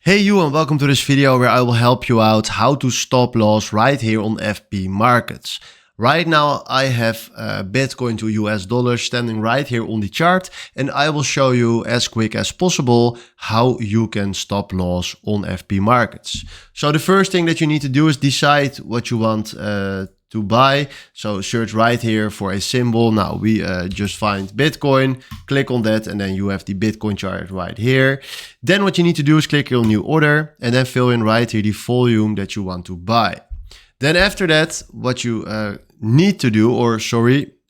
Hey you, and welcome to this video where I will help you out how to stop loss right here on FP markets. Right now I have Bitcoin to US dollars standing right here on the chart, and I will show you as quick as possible how you can stop loss on FP markets. So the first thing that you need to do is decide what you want to buy. So search right here for a symbol. Now we just find Bitcoin, click on that, and then you have the Bitcoin chart right here. Then what you need to do is click on new order and then fill in right here the volume that you want to buy. Then after that, what you need to do,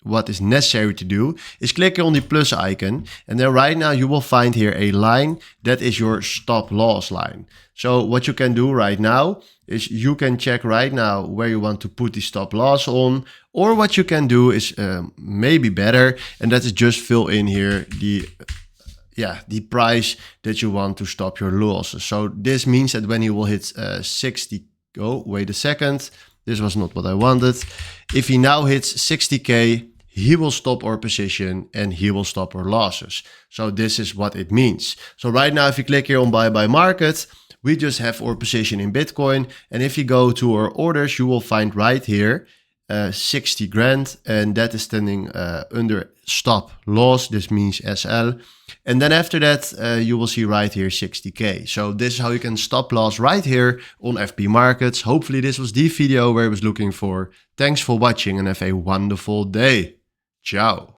what is necessary to do, is click on the plus icon, and then right now you will find here a line that is your stop loss line. So what you can do right now is you can check right now where you want to put the stop loss on, or what you can do is maybe better, and that is just fill in here the price that you want to stop your losses. So this means that when you will hit 60, oh wait a second, this was not what I wanted. If he now hits 60k, he will stop our position and he will stop our losses. So this is what it means. So right now, if you click here on buy by market, we just have our position in Bitcoin. And if you go to our orders, you will find right here 60 grand, and that is standing under stop loss. This means SL. And then after that, you will see right here 60k. So this is how you can stop loss right here on FP markets. Hopefully this was the video where I was looking for. Thanks for watching and have a wonderful day. Ciao.